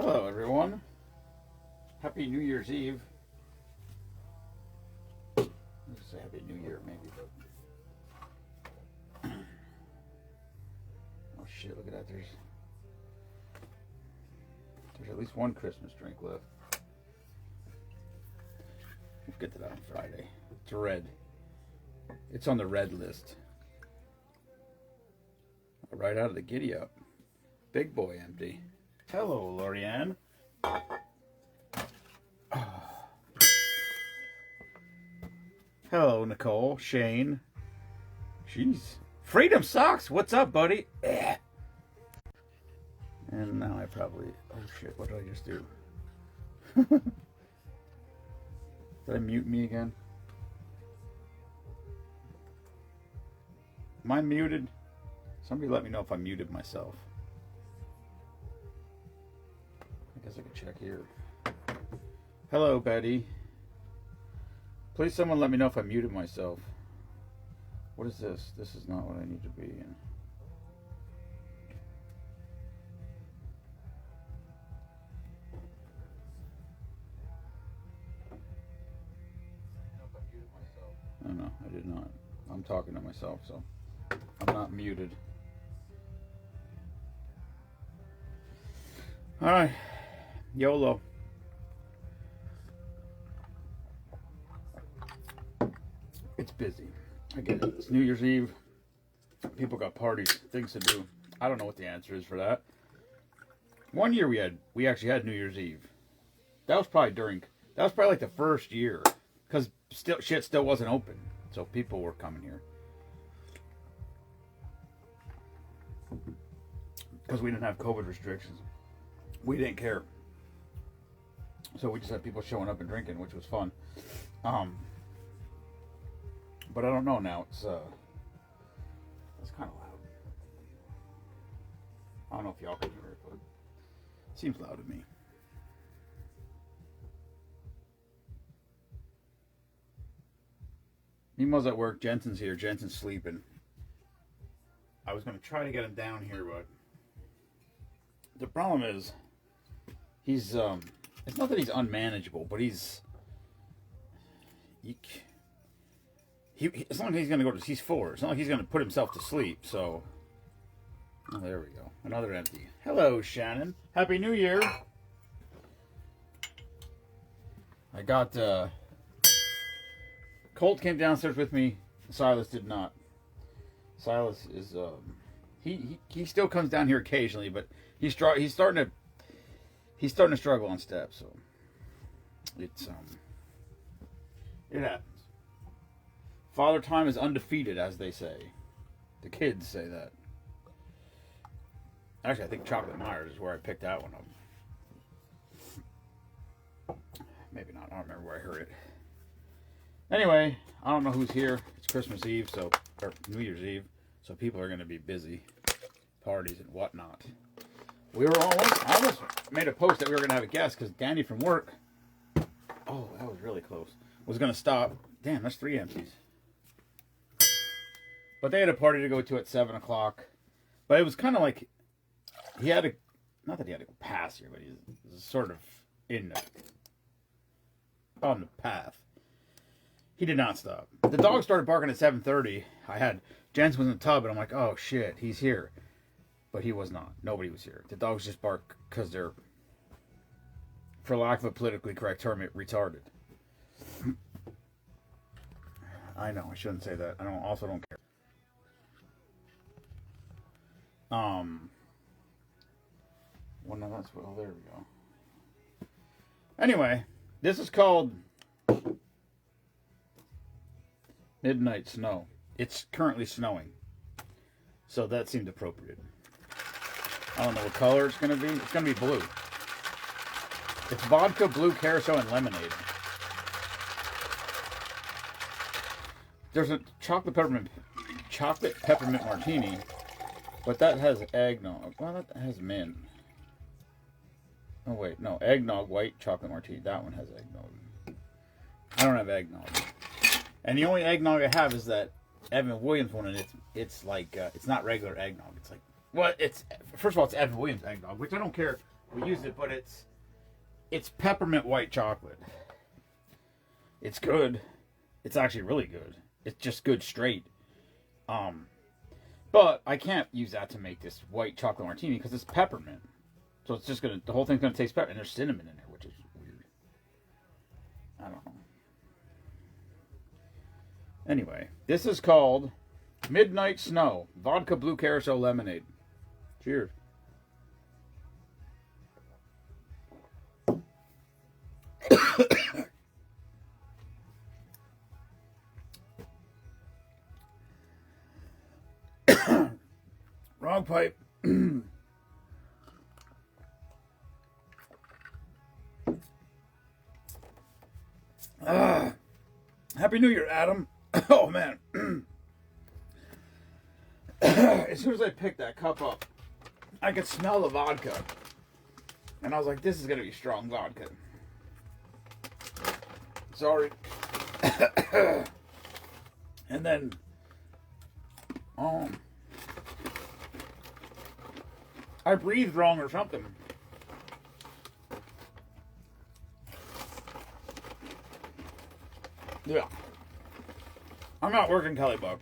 Hello, everyone. Happy New Year's Eve. Let's say Happy New Year, maybe. But... oh shit! Look at that. There's at least one Christmas drink left. We'll get to that on Friday. It's red. It's on the red list. Right out of the giddy up. Big boy empty. Hello, Lorianne. Hello, Nicole. Shane. Jeez. Freedom Socks. What's up, buddy? And now I probably... oh, shit. What did I just do? Did I mute me again? Am I muted? Somebody let me know if I muted myself. I guess I can check here. Hello, Betty. Please someone let me know if I muted myself. What is this? This is not what I need to be in. Oh no, I did not. I'm talking to myself, so I'm not muted. Alright. YOLO. It's busy. I get it. It's New Year's Eve. People got parties, things to do. I don't know what the answer is for that. One year we actually had New Year's Eve. That was probably like the first year. Because shit still wasn't open. So people were coming here. Because we didn't have COVID restrictions. We didn't care. So we just had people showing up and drinking, which was fun. But I don't know now. It's kind of loud. I don't know if y'all can hear it, but it seems loud to me. Meanwhile, at work, Jensen's here. Jensen's sleeping. I was going to try to get him down here, but the problem is he's it's not that he's unmanageable, but he's as long as he's going to go to, he's 4. It's not like he's going to put himself to sleep. So there we go. Another empty. Hello, Shannon. Happy New Year. I got Colt came downstairs with me. Silas did not. Silas is he still comes down here occasionally, but he's starting to struggle on steps. So it happens. Father Time is undefeated, as they say. The kids say that. Actually, I think Chocolate Myers is where I picked that one up. Maybe not. I don't remember where I heard it. Anyway, I don't know who's here. It's Christmas Eve, or New Year's Eve, so people are going to be busy. Parties and whatnot. I almost made a post that we were going to have a guest because Danny from work, oh, that was really close, was going to stop. Damn, that's 3 empties. But they had a party to go to at 7 o'clock. But it was kind of like, not that he had to go past here, but he's sort of on the path. He did not stop. The dog started barking at 7:30. Jensen was in the tub, and I'm like, oh shit, he's here. But he was not. Nobody was here. The dogs just bark because they're, for lack of a politically correct term, retarded. I know, I shouldn't say that. I also don't care. Well, no, there we go. Anyway, this is called Midnight Snow. It's currently snowing. So that seemed appropriate. I don't know what color it's going to be. It's going to be blue. It's vodka, blue curacao, and lemonade. There's a chocolate peppermint martini, but that has eggnog. Well, that has mint. Oh wait, no, eggnog, white chocolate martini. That one has eggnog. I don't have eggnog. And the only eggnog I have is that Evan Williams one, and it's like it's not regular eggnog. It's like, well, it's first of all, it's Evan Williams eggnog, which I don't care we used it, but it's peppermint white chocolate. It's good. It's actually really good. It's just good straight. But I can't use that to make this white chocolate martini because it's peppermint. So it's just the whole thing's gonna taste peppermint, and there's cinnamon in there, which is weird. I don't know. Anyway, this is called Midnight Snow Vodka Blue Carousel Lemonade. Cheers. Wrong pipe. Happy New Year, Adam. Oh, man. As soon as I picked that cup up, I could smell the vodka. And I was like, this is going to be strong vodka. Sorry. And then, I breathed wrong or something. Yeah. I'm not working Kelly Bug.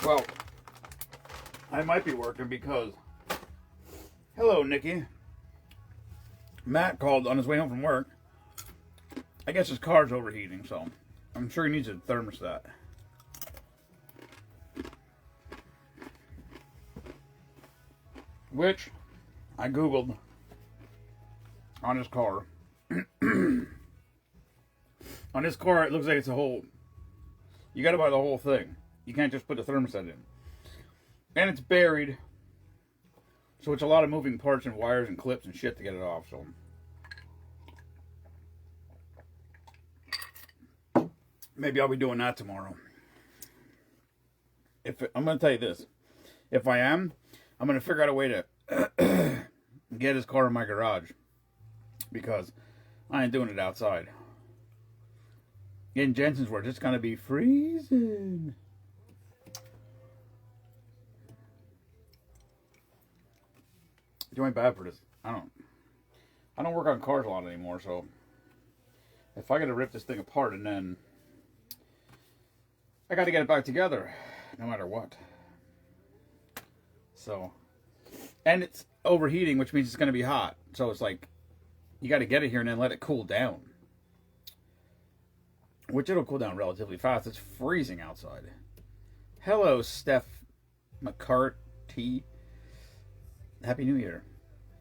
Well, I might be working because... Hello, Nikki. Matt called on his way home from work. I guess his car's overheating, so I'm sure he needs a thermostat. Which I Googled on his car. On his car, it looks like it's a whole... You gotta buy the whole thing. You can't just put the thermostat in. And it's buried. So it's a lot of moving parts and wires and clips and shit to get it off, so... Maybe I'll be doing that tomorrow. I'm gonna tell you this. If I am, I'm gonna figure out a way to get his car in my garage. Because I ain't doing it outside. In Jensen's words, it's gonna be freezing. You ain't bad for this. I don't work on cars a lot anymore, so if I gotta rip this thing apart and then I gotta get it back together, no matter what. So, and it's overheating, which means it's gonna be hot. So it's like you gotta get it here and then let it cool down. Which it'll cool down relatively fast. It's freezing outside. Hello, Steph McCarty. Happy New Year.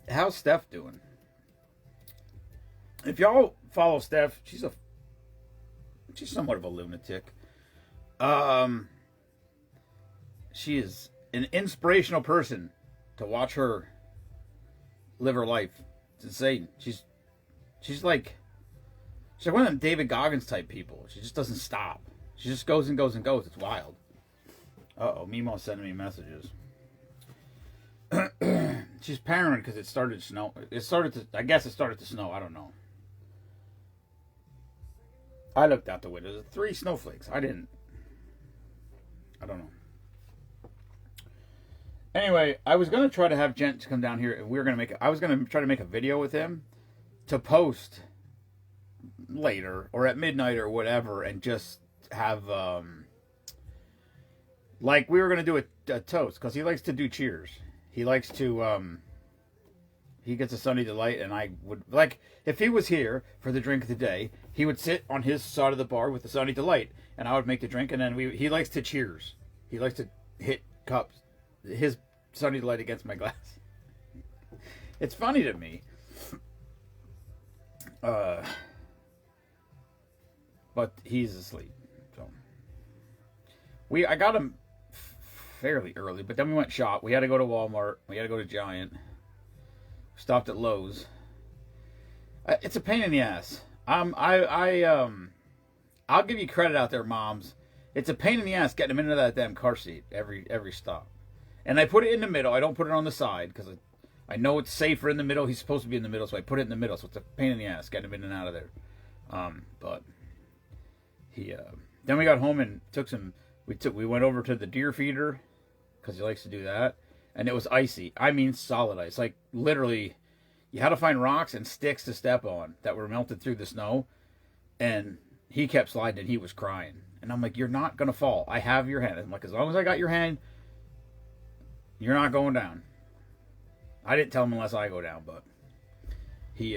How's Steph doing? If y'all follow Steph, she's somewhat of a lunatic. She is an inspirational person to watch her live her life. It's insane. She's like one of them David Goggins type people. She just doesn't stop. She just goes and goes and goes. It's wild. Uh-oh, Mimo's sending me messages. She's paranoid because it started to snow. I guess it started to snow. I don't know. I looked out the window. There's 3 snowflakes. I don't know. Anyway, I was going to try to have Gent come down here. I was going to try to make a video with him to post later or at midnight or whatever, and just have like we were going to do a toast, because he likes to do cheers. He likes to he gets a Sunny Delight, and I would like, if he was here for the drink of the day, he would sit on his side of the bar with the Sunny Delight, and I would make the drink, and then he likes to cheers. He likes to hit cups, his Sunny Delight against my glass. It's funny to me. But he's asleep. So I got him fairly early, but then we went shop. We had to go to Walmart. We had to go to Giant. Stopped at Lowe's. It's a pain in the ass. I'll give you credit out there, moms. It's a pain in the ass getting him into that damn car seat every stop. And I put it in the middle. I don't put it on the side because I know it's safer in the middle. He's supposed to be in the middle, so I put it in the middle. So it's a pain in the ass getting him in and out of there. But he then we got home and took some. We went over to the deer feeder because he likes to do that, and it was icy. I mean, solid ice. Like, literally, you had to find rocks and sticks to step on that were melted through the snow. And he kept sliding and he was crying. And I'm like, you're not going to fall. I have your hand. I'm like, as long as I got your hand, you're not going down. I didn't tell him unless I go down, but he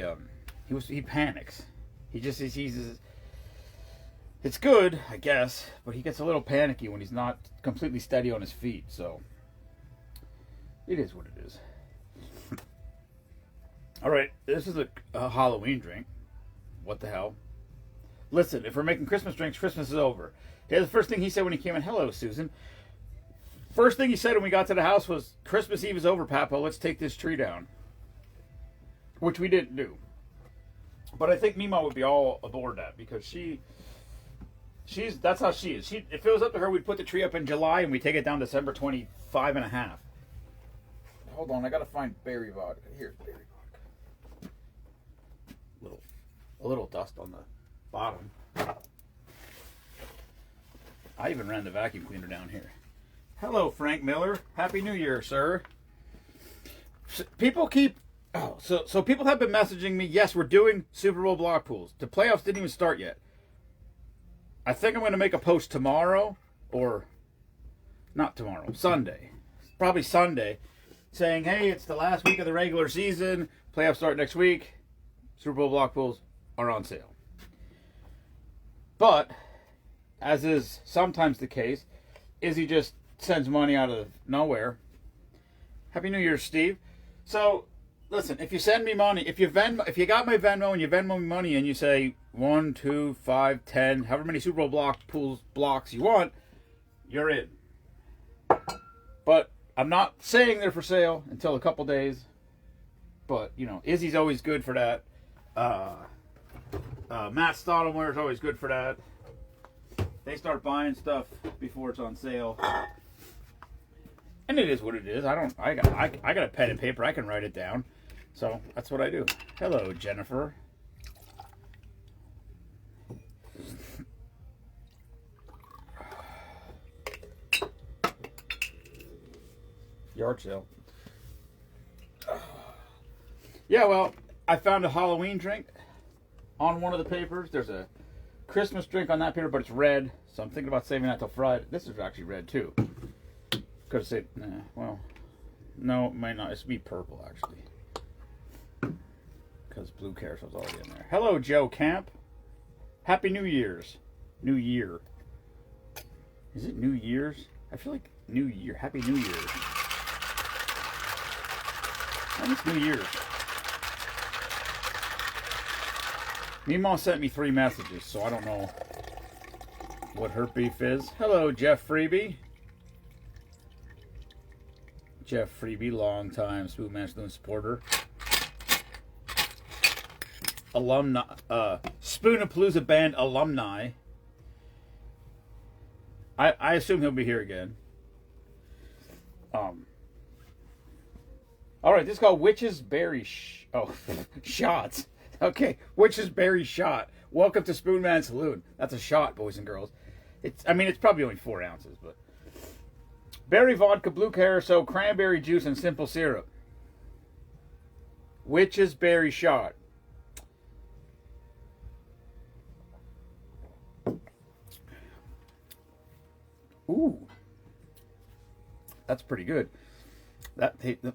panics. He's it's good, I guess, but he gets a little panicky when he's not completely steady on his feet. So it is what it is. All right, this is a Halloween drink. What the hell? Listen, if we're making Christmas drinks, Christmas is over. Here's the first thing he said when he came in. Hello, Susan. First thing he said when we got to the house was, Christmas Eve is over, Papa. Let's take this tree down. Which we didn't do. But I think Mima would be all aboard that because that's how she is. If it was up to her, we'd put the tree up in July and we take it down December 25 and a half. Hold on, I gotta find berry vodka. Here's berry vodka. A little dust on the bottom. I even ran the vacuum cleaner down here. Hello, Frank Miller. Happy New Year, sir. People keep... Oh, so people have been messaging me, yes, we're doing Super Bowl block pools. The playoffs didn't even start yet. I think I'm going to make a post tomorrow, or not tomorrow, Sunday. Probably Sunday, saying, hey, it's the last week of the regular season. Playoffs start next week. Super Bowl block pools are on sale. But, as is sometimes the case, Izzy just sends money out of nowhere. Happy New Year, Steve. So, listen, if you send me money, if you got my Venmo and you Venmo me money and you say 1, 2, 5, 10, however many Super Bowl block pools blocks you want, you're in. But I'm not saying they're for sale until a couple days. But, you know, Izzy's always good for that. Matt Stottlemyre is always good for that. They start buying stuff before it's on sale. And it is what it is. I got a pen and paper. I can write it down. So that's what I do. Hello, Jennifer. Yard sale. Yeah, well, I found a Halloween drink on one of the papers. There's a Christmas drink on that paper, but it's red. So I'm thinking about saving that till Friday. This is actually red, too. Could have said, well, no, it might not. It's be purple, actually. Because blue carousel's already in there. Hello, Joe Camp. Happy New Year's. New Year. Is it New Year's? I feel like New Year. Happy New Year's. When is New Year's? Meemaw sent me 3 messages, so I don't know what her beef is. Hello, Jeff Freebie. Jeff Freebie, long-time Spoonman Saloon supporter. Alumni, Spoonapalooza Band alumni. I assume he'll be here again. Alright, this is called Witch's Berry Shots. Okay, Witch's Berry Shot. Welcome to Spoonman Saloon. That's a shot, boys and girls. It's probably only 4 ounces, but... Berry vodka, blue carousel, cranberry juice, and simple syrup. Witch's Berry Shot. Ooh. That's pretty good.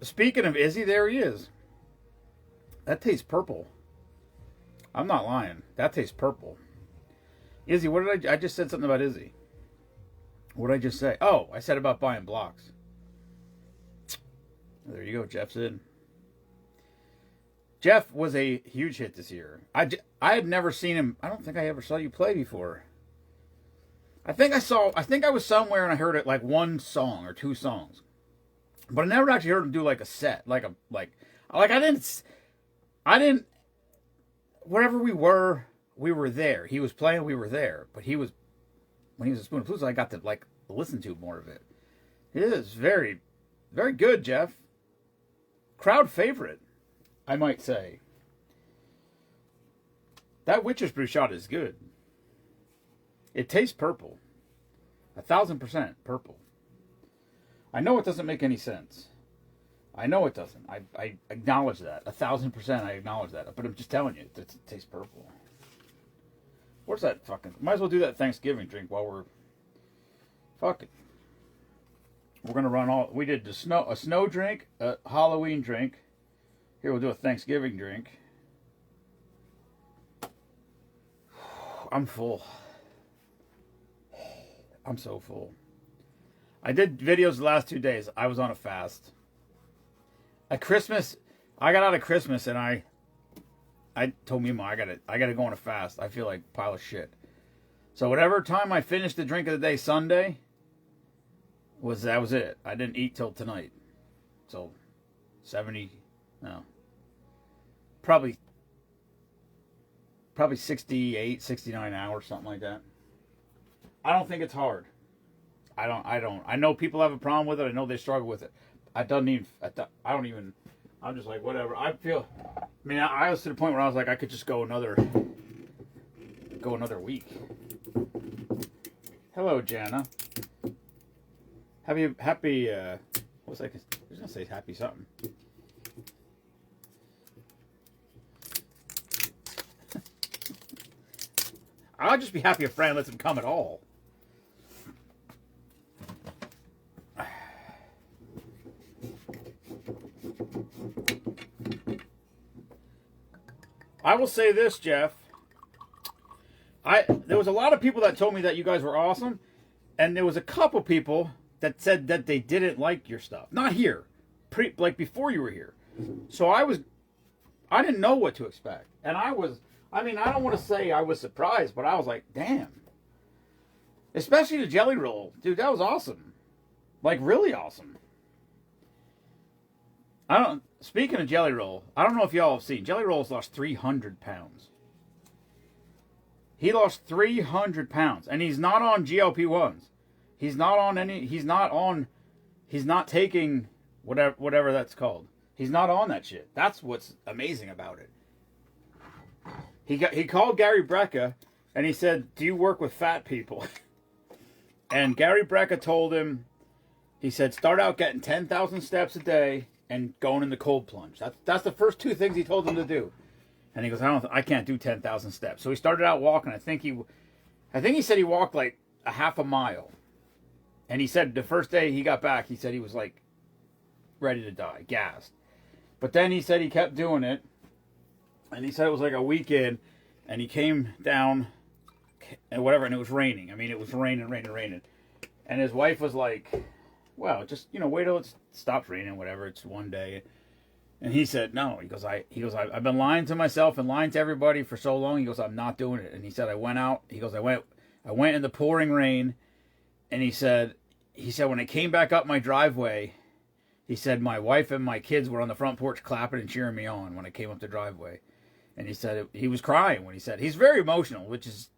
Speaking of Izzy, there he is. That tastes purple. I'm not lying. That tastes purple. Izzy, what did I just said something about Izzy. What did I just say? Oh, I said about buying blocks. There you go. Jeff's in. Jeff was a huge hit this year. I had never seen him. I don't think I ever saw you play before. I think I was somewhere and I heard it like 1 song or 2 songs. But I never actually heard him do like a set. I didn't, wherever we were there. He was playing, we were there. But when he was a Spoonapalooza, I got to like listen to more of it. It is very, very good, Jeff. Crowd favorite, I might say. That Witch's Brew shot is good. It tastes purple. 1,000% purple. I know it doesn't make any sense. I know it doesn't. I acknowledge that. 1,000% I acknowledge that. But I'm just telling you, it tastes purple. Where's that fucking... Might as well do that Thanksgiving drink while we're... Fuck it. We're going to run all... We did a snow drink, a Halloween drink. Here, we'll do a Thanksgiving drink. I'm full. I'm so full. I did videos the last 2 days. I was on a fast. At Christmas, I got out of Christmas and I told Mima I gotta go on a fast. I feel like a pile of shit. So whatever time I finished the drink of the day Sunday, that was it. I didn't eat till tonight. So 70, no. Probably 68, 69 hours, something like that. I don't think it's hard. I don't. I know people have a problem with it. I know they struggle with it. I'm just like, whatever. I was to the point where I was like, I could just go another week. Hello, Jana. Happy, what's that? I was going to say happy something. I'll just be happy if Fran lets him come at all. I will say this, Jeff. There was a lot of people that told me that you guys were awesome, and there was a couple people that said that they didn't like your stuff. Not here, like before you were here. So I didn't know what to expect, and I don't want to say I was surprised, but I was like, damn. Especially the jelly roll, dude. That was awesome, like really awesome. Speaking of Jelly Roll, I don't know if y'all have seen. Jelly Roll's lost 300 pounds. He lost 300 pounds. And he's not on GLP-1s. He's not taking whatever that's called. He's not on that shit. That's what's amazing about it. He called Gary Brecka and he said, "Do you work with fat people?" And Gary Brecka told him, he said, "Start out getting 10,000 steps a day and going in the cold plunge." That's the first two things he told him to do. And he goes, I can't do 10,000 steps. So he started out walking. I think he said he walked like a half a mile. And he said the first day he got back, he said he was like ready to die, gassed. But then he said he kept doing it. And he said it was like a weekend. And he came down and whatever, and it was raining. I mean, it was raining. And his wife was like, "Well, just, wait till it stops raining, whatever. It's one day." And he said, "No." He goes, I've been lying to myself and lying to everybody for so long. He goes, "I'm not doing it." And he said, I went out. He goes, I went in the pouring rain. And he said, when I came back up my driveway, he said, my wife and my kids were on the front porch clapping and cheering me on when I came up the driveway. And he said, he was crying when he said, he's very emotional, which is,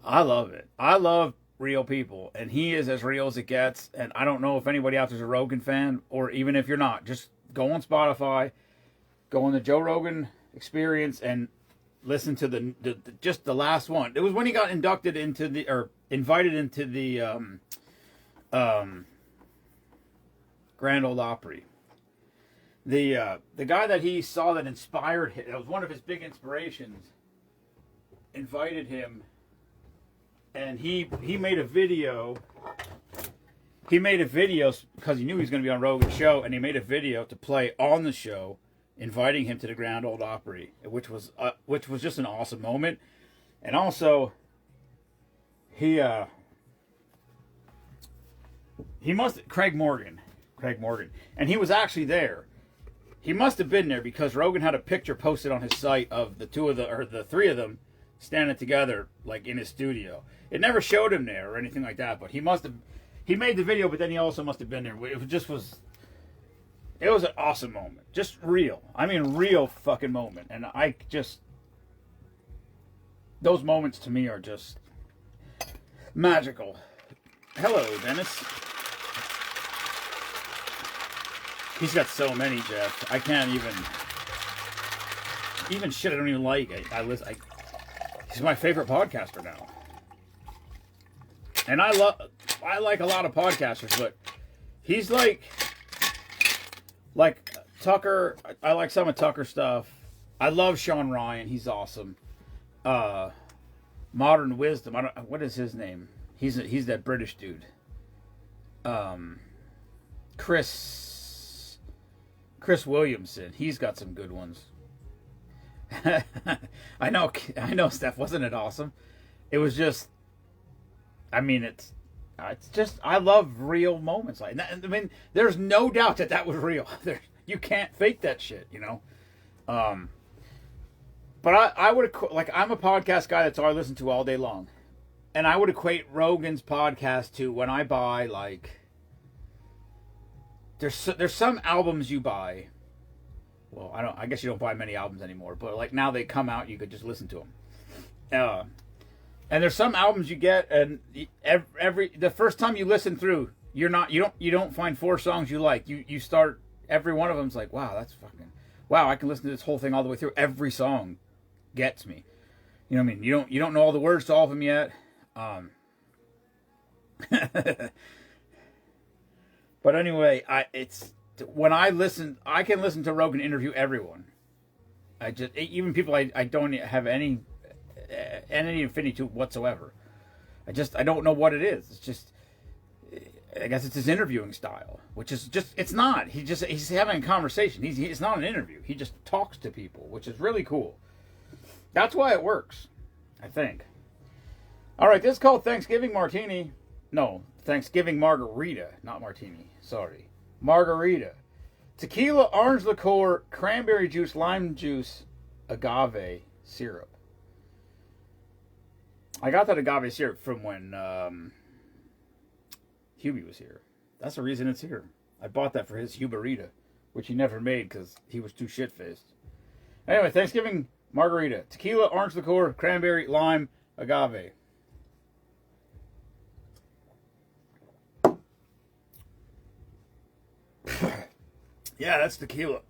I love it. I love real people, and he is as real as it gets. And I don't know if anybody out there's a Rogan fan, or even if you're not, just go on Spotify, go on the Joe Rogan Experience, and listen to just the last one. It was when he got invited into the Grand Ole Opry. The guy that he saw that inspired him, that was one of his big inspirations, invited him. And he made a video. He made a video because he knew he was going to be on Rogan's show, and he made a video to play on the show, inviting him to the Grand Ole Opry, which was just an awesome moment. And also, Craig Morgan, and he was actually there. He must have been there because Rogan had a picture posted on his site of the three of them standing together, like in his studio. It never showed him there or anything like that, but he made the video, but then he also must have been there. It was an awesome moment. Just real. I mean, real fucking moment. And those moments to me are just magical. Hello, Dennis. He's got so many, Jeff. I can't even shit I don't even like. He's my favorite podcaster now. And I like a lot of podcasters, but he's like Like Tucker, I like some of Tucker's stuff. I love Sean Ryan. He's awesome. Modern Wisdom. I don't. What is his name? He's that British dude. Chris Williamson. He's got some good ones. I know, Steph. Wasn't it awesome? It was just. I mean, it's just. I love real moments like that. I mean, there's no doubt that was real. You can't fake that shit, you know. But I would like, I'm a podcast guy. That's all I listen to all day long, and I would equate Rogan's podcast to when I buy like. There's some albums you buy. Well, I guess you don't buy many albums anymore, but like now they come out, you could just listen to them. And there's some albums you get, and the first time you listen through, you don't find 4 songs you like. You start every one of them's like, wow, I can listen to this whole thing all the way through. Every song gets me. You know what I mean? You don't know all the words to all of them yet. But anyway, when I listen, I can listen to Rogan interview everyone. Even people I don't have any affinity to whatsoever. I don't know what it is. It's just, I guess it's his interviewing style, which is just, it's not. He's having a conversation. It's not an interview. He just talks to people, which is really cool. That's why it works, I think. All right, this is called Thanksgiving Martini. No, Thanksgiving Margarita, not Martini. Sorry. Margarita. Tequila, orange liqueur, cranberry juice, lime juice, agave syrup. I got that agave syrup from when Hubie was here. That's the reason it's here. I bought that for his Huberita, which he never made because he was too shit-faced. Anyway, Thanksgiving Margarita. Tequila, orange liqueur, cranberry, lime, agave. Yeah, that's tequila.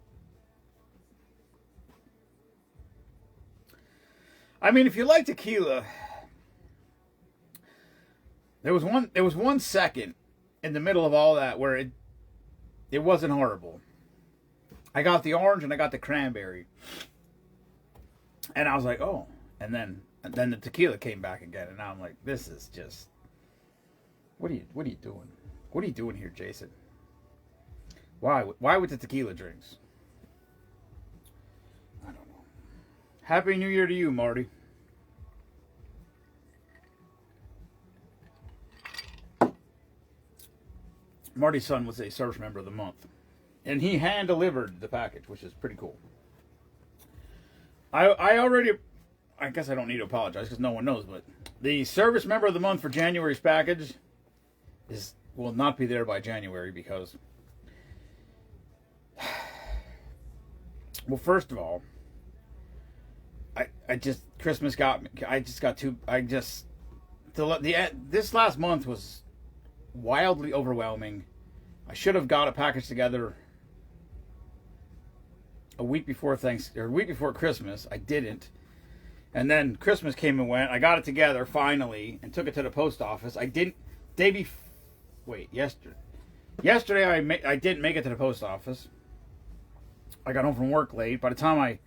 I mean, if you like tequila, there was one second in the middle of all that where it wasn't horrible. I got the orange and I got the cranberry, and I was like, oh, and then the tequila came back again, and now I'm like, this is just, what are you doing? What are you doing here, Jason? Why with the tequila drinks? I don't know. Happy New Year to you, Marty. Marty's son was a service member of the month, and he hand delivered the package, which is pretty cool. I guess I don't need to apologize because no one knows, but the service member of the month for January's package will not be there by January because, well, first of all, Christmas got me. This last month was wildly overwhelming. I should have got a package together a week before Christmas. I didn't. And then Christmas came and went. I got it together finally and took it to the post office. I didn't yesterday I didn't make it to the post office. I got home from work late. By the time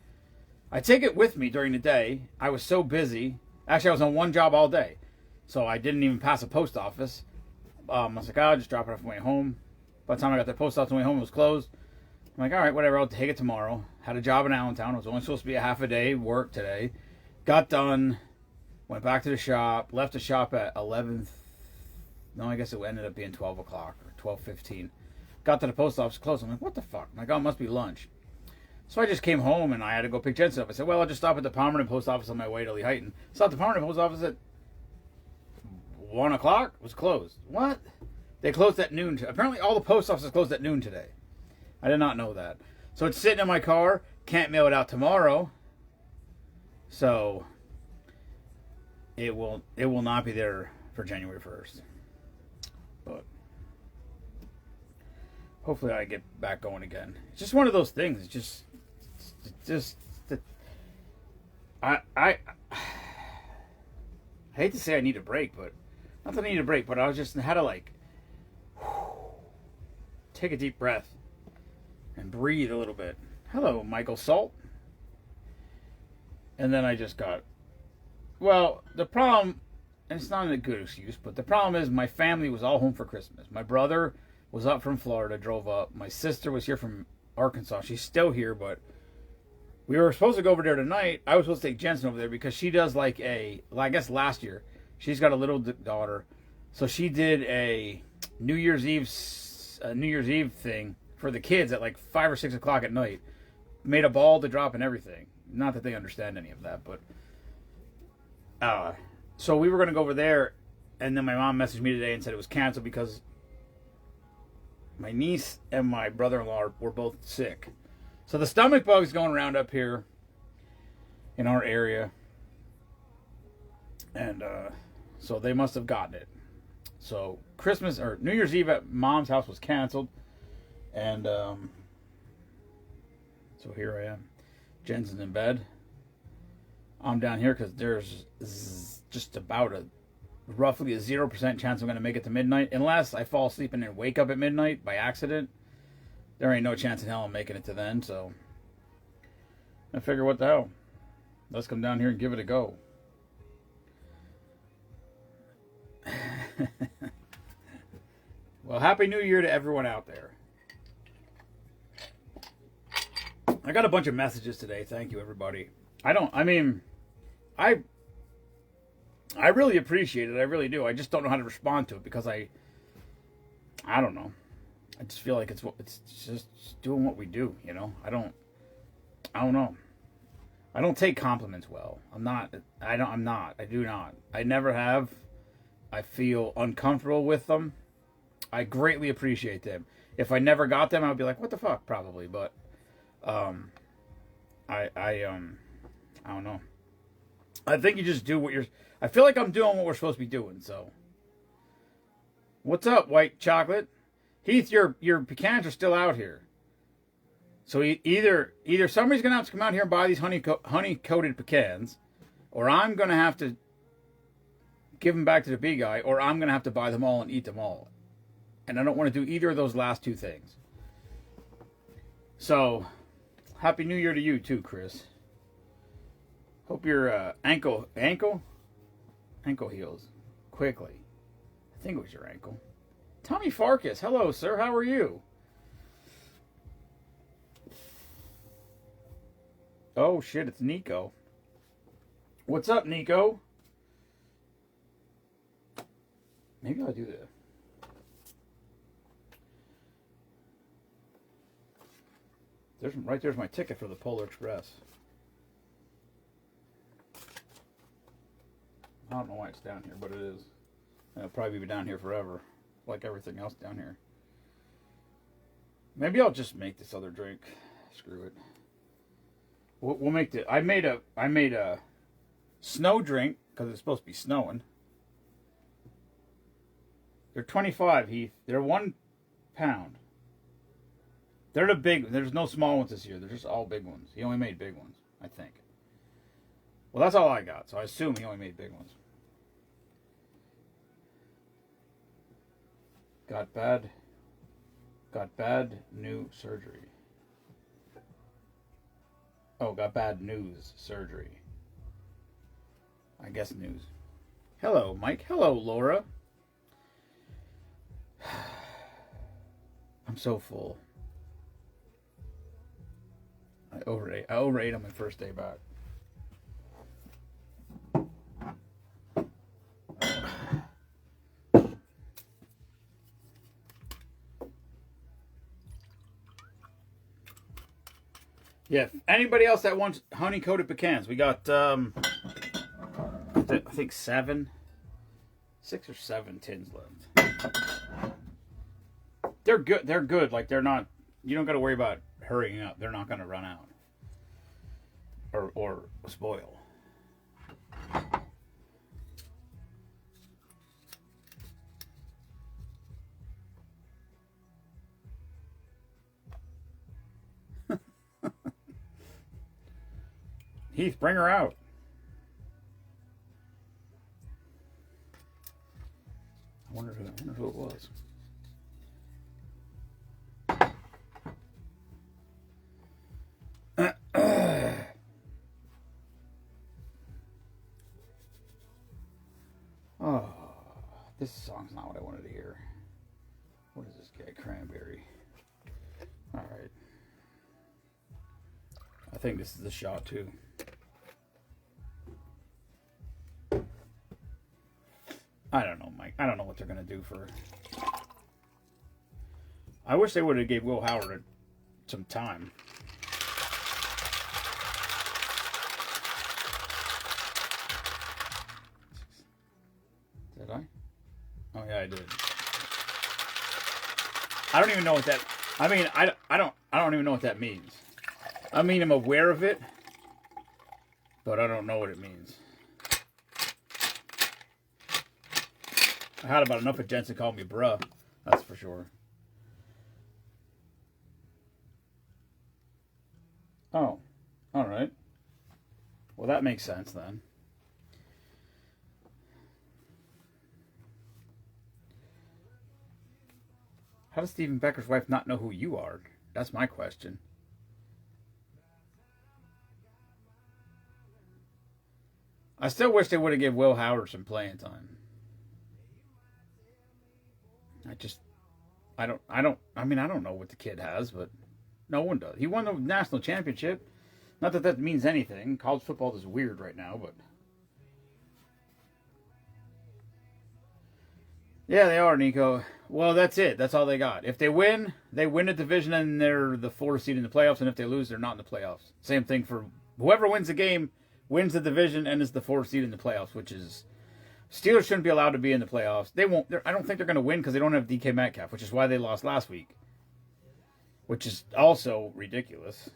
I take it with me during the day, I was so busy. Actually, I was on one job all day, so I didn't even pass a post office. I was like, I'll just drop it off on the way home. By the time I got to the post office on the way home, it was closed. I'm like, all right, whatever, I'll take it tomorrow. Had a job in Allentown. It was only supposed to be a half a day work today. Got done. Went back to the shop. Left the shop at 11. No, I guess it ended up being 12 o'clock or 12:15. Got to the post office, closed. I'm like, what the fuck? I'm like, oh, it must be lunch. So I just came home and I had to go pick Jensen up. I said, well, I'll just stop at the Palmerton post office on my way to Lehighton. Stopped at the Palmerton post office at 1 o'clock. It was closed. What? They closed at noon. Apparently all the post offices closed at noon today. I did not know that. So it's sitting in my car. Can't mail it out tomorrow. So it will not be there for January 1st. But hopefully I get back going again. It's just one of those things. It's just I hate to say I need a break, but not that I need a break, but I was just had to like take a deep breath and breathe a little bit. Hello, Michael Salt. And then I just got, well, the problem, and it's not a good excuse, but the problem is my family was all home for Christmas. My brother was up from Florida, drove up. My sister was here from Arkansas. She's still here, but we were supposed to go over there tonight. I was supposed to take Jensen over there because she does like I guess last year, she's got a little daughter. So she did a New Year's Eve thing for the kids at like 5 or 6 o'clock at night. Made a ball to drop and everything. Not that they understand any of that, but so we were going to go over there, and then my mom messaged me today and said it was canceled because my niece and my brother-in-law were both sick. So the stomach bug's going around up here in our area, and so they must have gotten it. So Christmas or New Year's Eve at Mom's house was canceled, and so here I am. Jensen's in bed. I'm down here because there's just about roughly a 0% chance I'm going to make it to midnight. Unless I fall asleep and then wake up at midnight by accident. There ain't no chance in hell I'm making it to then. So I figure, what the hell? Let's come down here and give it a go. Well, Happy New Year to everyone out there. I got a bunch of messages today. Thank you, everybody. I really appreciate it. I really do. I just don't know how to respond to it because I don't know. I just feel like it's just doing what we do, you know? I don't know. I don't take compliments well. I do not. I never have. I feel uncomfortable with them. I greatly appreciate them. If I never got them, I would be like, what the fuck? Probably, but I don't know. I think you just do what I feel like I'm doing what we're supposed to be doing, so. What's up, white chocolate? Heath, your pecans are still out here. So either somebody's going to have to come out here and buy these honey-coated pecans, or I'm going to have to give them back to the big guy, or I'm going to have to buy them all and eat them all. And I don't want to do either of those last two things. So, Happy New Year to you too, Chris. Hope your ankle heals quickly. I think it was your ankle. Tommy Farkas, hello, sir. How are you? Oh, shit, it's Nico. What's up, Nico? Maybe I'll do that. There's my ticket for the Polar Express. I don't know why it's down here, but it is. And it'll probably be down here forever, like everything else down here. Maybe I'll just make this other drink. Screw it. We'll make the. I made a snow drink because it's supposed to be snowing. They're 25, Heath. They're 1 pound. They're the big. There's no small ones this year. They're just all big ones. He only made big ones, I think. Well, that's all I got, so I assume he only made big ones. Got bad new surgery. Oh, got bad news surgery. I guess news. Hello, Mike. Hello, Laura. I'm so full. I overate on my first day back. Yeah, anybody else that wants honey-coated pecans, we got, I think 6 or 7 tins left. They're good. They're good. Like, they're not, you don't got to worry about hurrying up. They're not going to run out or spoil. Heath, bring her out. I wonder who it was. This song's not what I wanted to hear. What is this guy? Cranberry. Alright. I think this is the shot too. I don't know, Mike. I don't know what they're going to do for... I wish they would have gave Will Howard some time. Did I? Oh yeah, I did. I don't even know what that... I mean, I don't even know what that means. I mean, I'm aware of it, but I don't know what it means. I had about enough of Jensen called me bruh. That's for sure. Oh, all right. Well, that makes sense then. How does Stephen Becker's wife not know who you are? That's my question. I still wish they would have given Will Howard some playing time. I don't know what the kid has, but no one does. He won the national championship. Not that that means anything. College football is weird right now, but... Yeah, they are, Nico. Well, that's it. That's all they got. If they win the division and they're the 4th seed in the playoffs, and if they lose, they're not in the playoffs. Same thing for whoever wins the game, wins the division, and is the 4th seed in the playoffs, which is... Steelers shouldn't be allowed to be in the playoffs. They won't. I don't think they're going to win because they don't have DK Metcalf, which is why they lost last week. Which is also ridiculous.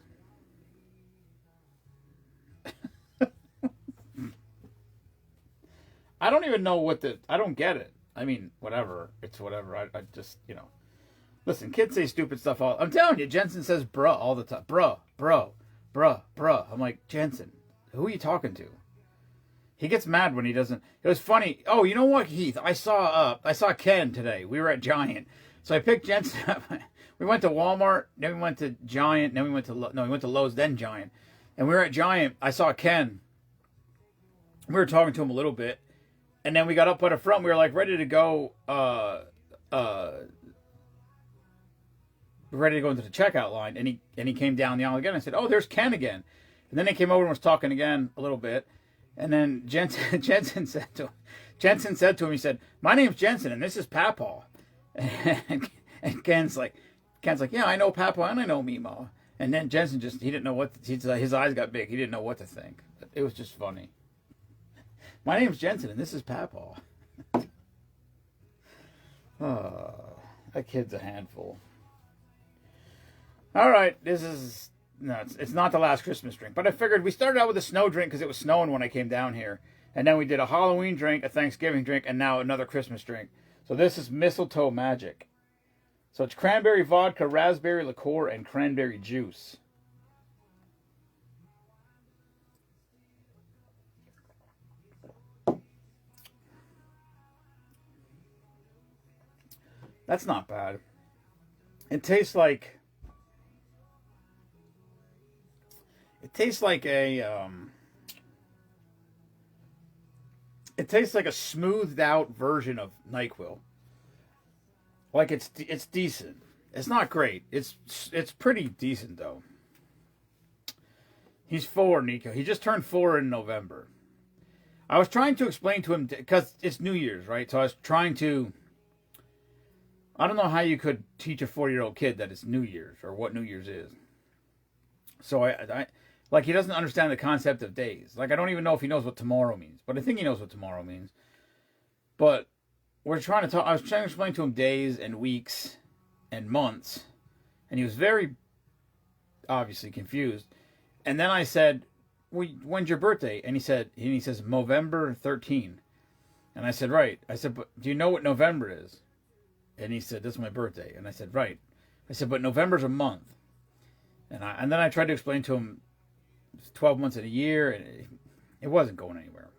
I don't even know I don't get it. I mean, whatever. It's whatever. I just, Listen, kids say stupid stuff all... I'm telling you, Jensen says bruh all the time. Bruh, bro, bruh, bruh. I'm like, Jensen, who are you talking to? He gets mad when he doesn't. It was funny. Oh, you know what, Heath? I saw Ken today. We were at Giant. So I picked Jensen up. We went to Walmart, then we went to Giant, then we went to Lowe's, then Giant. And we were at Giant. I saw Ken. We were talking to him a little bit. And then we got up at the front. We were like ready to go ready to go into the checkout line, and he came down the aisle again. I said, "Oh, there's Ken again." And then he came over and was talking again a little bit. And then Jensen said to him, he said, "My name's Jensen, and this is Papaw." And Ken's like, "Yeah, I know Papaw and I know Meemaw." And then Jensen he didn't know his eyes got big. He didn't know what to think. It was just funny. "My name's Jensen, and this is Papaw." Oh, that kid's a handful. All right, it's not the last Christmas drink, but I figured we started out with a snow drink because it was snowing when I came down here. And then we did a Halloween drink, a Thanksgiving drink, and now another Christmas drink. So this is Mistletoe Magic. So it's cranberry vodka, raspberry liqueur, and cranberry juice. That's not bad. It tastes like... a smoothed out version of NyQuil. Like it's decent. It's not great. It's pretty decent though. He's 4, Nico. He just turned 4 in November. I was trying to explain to him because it's New Year's, right? So I was trying to... I don't know how you could teach a 4-year-old kid that it's New Year's or what New Year's is. So I like, he doesn't understand the concept of days. Like, I don't even know if he knows what tomorrow means. But I think he knows what tomorrow means. But I was trying to explain to him days and weeks and months. And he was very, obviously, confused. And then I said, well, "When's your birthday?" And he says, "November 13." And I said, "Right." I said, "But do you know what November is?" And he said, "This is my birthday." And I said, "Right." I said, "But November's a month." And then I tried to explain to him 12 months in a year, and it wasn't going anywhere.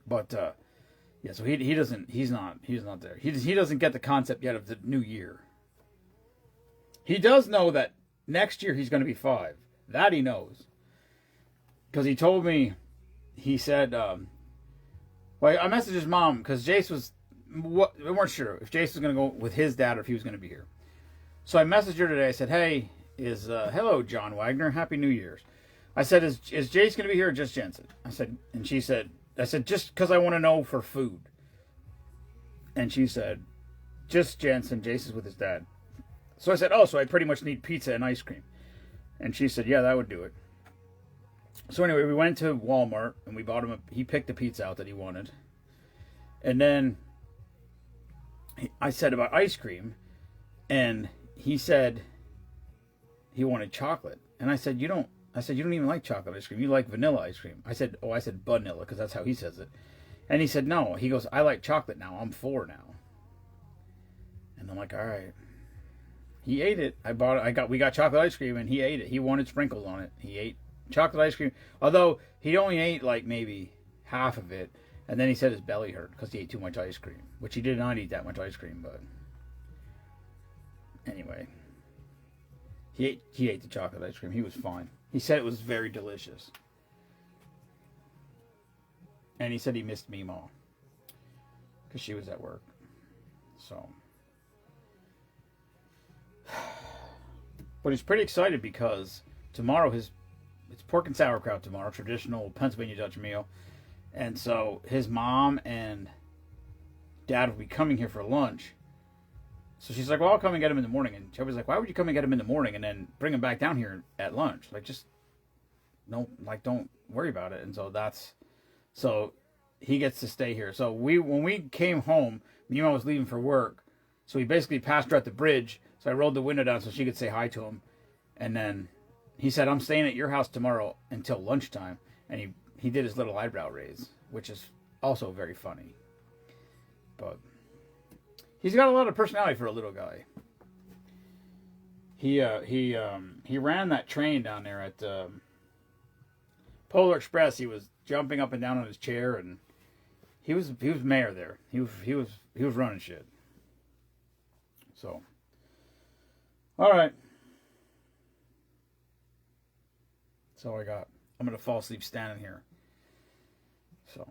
But yeah, so he's not there. He doesn't get the concept yet of the new year. He does know that next year he's going to be 5. That he knows. Because he told me, he said, well, I messaged his mom because Jace was we weren't sure if Jason was going to go with his dad or if he was going to be here. So I messaged her today. I said, hey, hello, John Wagner. Happy New Year's. I said, is Jace going to be here or just Jensen? I said, just because I want to know for food. And she said, just Jensen. Jace is with his dad. So I said, oh, so I pretty much need pizza and ice cream. And she said, yeah, that would do it. So anyway, we went to Walmart and we bought him he picked the pizza out that he wanted. And then I said about ice cream, and he said he wanted chocolate. And I said, you don't even like chocolate ice cream. You like vanilla ice cream. I said vanilla because that's how he says it. And he said, no. He goes, I like chocolate now. I'm 4 now. And I'm like, all right. He ate it. We got chocolate ice cream and he ate it. He wanted sprinkles on it. He ate chocolate ice cream. Although he only ate like maybe half of it. And then he said his belly hurt because he ate too much ice cream. Which he did not eat that much ice cream, but anyway. He ate the chocolate ice cream. He was fine. He said it was very delicious. And he said he missed Meemaw. Because she was at work. So. But he's pretty excited because tomorrow it's pork and sauerkraut tomorrow. Traditional Pennsylvania Dutch meal. And so his mom and dad will be coming here for lunch. So she's like, well, I'll come and get him in the morning. And Toby's like, why would you come and get him in the morning and then bring him back down here at lunch? Like, don't worry about it. And so he gets to stay here. So when we came home, Mima was leaving for work. So we basically passed her at the bridge. So I rolled the window down so she could say hi to him. And then he said, I'm staying at your house tomorrow until lunchtime. And he did his little eyebrow raise, which is also very funny. But he's got a lot of personality for a little guy. He ran that train down there at Polar Express. He was jumping up and down on his chair, and he was mayor there. He was running shit. So, all right. That's all I got. I'm gonna fall asleep standing here. So.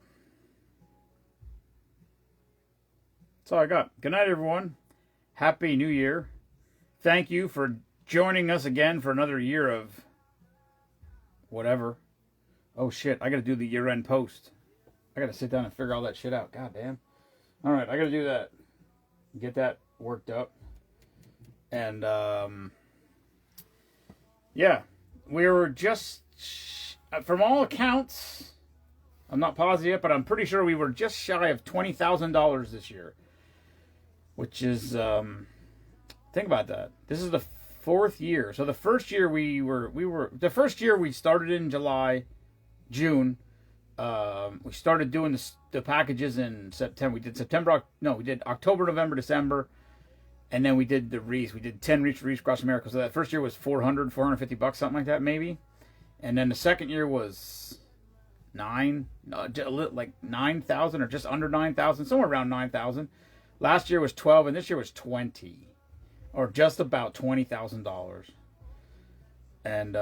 That's all I got. Good night, everyone. Happy New Year. Thank you for joining us again for another year of whatever. Oh, shit. I got to do the year-end post. I got to sit down and figure all that shit out. God damn. All right. I got to do that. Get that worked up. And, yeah. We were just, from all accounts, I'm not positive yet, but I'm pretty sure we were just shy of $20,000 this year. Which is, think about that. This is the 4th year. So the first year the first year we started in June. We started doing the packages in September. We did October, November, December. And then we did the wreaths. We did 10 wreaths across America. So that first year was $450, something like that, maybe. And then the second year was like 9,000 or just under 9,000, somewhere around 9,000. Last year was 12, and this year was 20, or just about $20,000. And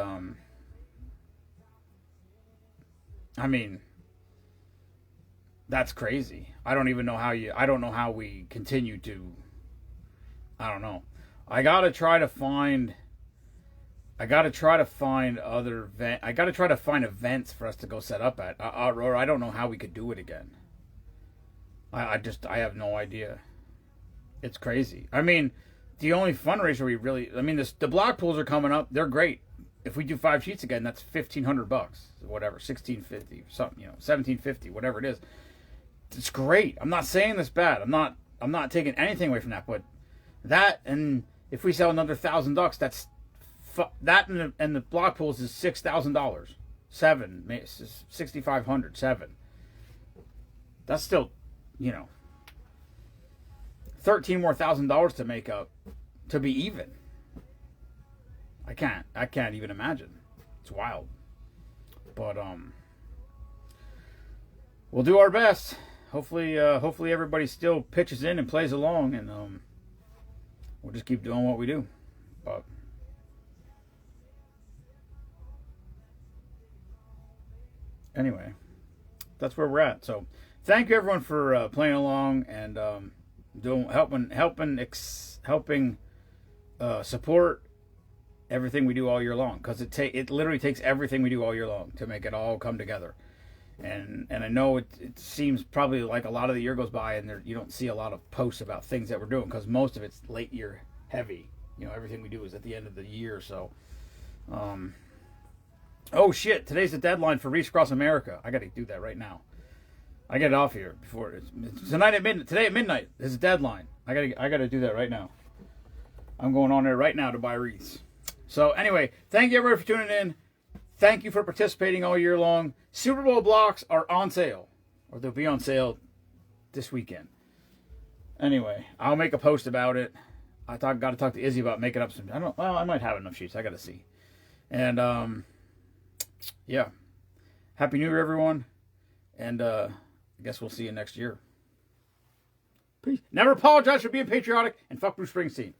I mean, that's crazy. I don't know how we continue to. I don't know. I gotta try to find events for us to go set up at, or I don't know how we could do it again. I have no idea. It's crazy. I mean, the only fundraiser the block pools are coming up. They're great. If we do 5 sheets again, that's $1,500, whatever, $1,650, something, $1,750, whatever it is. It's great. I'm not saying this bad. I'm not taking anything away from that, but that, and if we sell another $1,000, that's that, and the block pools is $6,000, $6,500, $7,000. That's still, $13,000 more to make up, to be even. I can't even imagine. It's wild. But we'll do our best. Hopefully everybody still pitches in and plays along, and we'll just keep doing what we do. But anyway, that's where we're at. So thank you everyone for playing along and helping support everything we do all year long, because it literally takes everything we do all year long to make it all come together. And I know it seems probably like a lot of the year goes by and you don't see a lot of posts about things that we're doing, because most of it's late year heavy. You know, everything we do is at the end of the year. So, oh shit! Today's the deadline for Reach Across America. I got to do that right now. I get it off here before it's tonight at midnight. Today at midnight is a deadline. I gotta do that right now. I'm going on there right now to buy wreaths. So anyway, thank you everybody for tuning in. Thank you for participating all year long. Super Bowl blocks are on sale, or they'll be on sale this weekend. Anyway, I'll make a post about it. Got to talk to Izzy about making up some. I might have enough sheets. I got to see. And yeah, Happy New Year, everyone. And I guess we'll see you next year. Peace. Never apologize for being patriotic, and fuck Bruce Springsteen.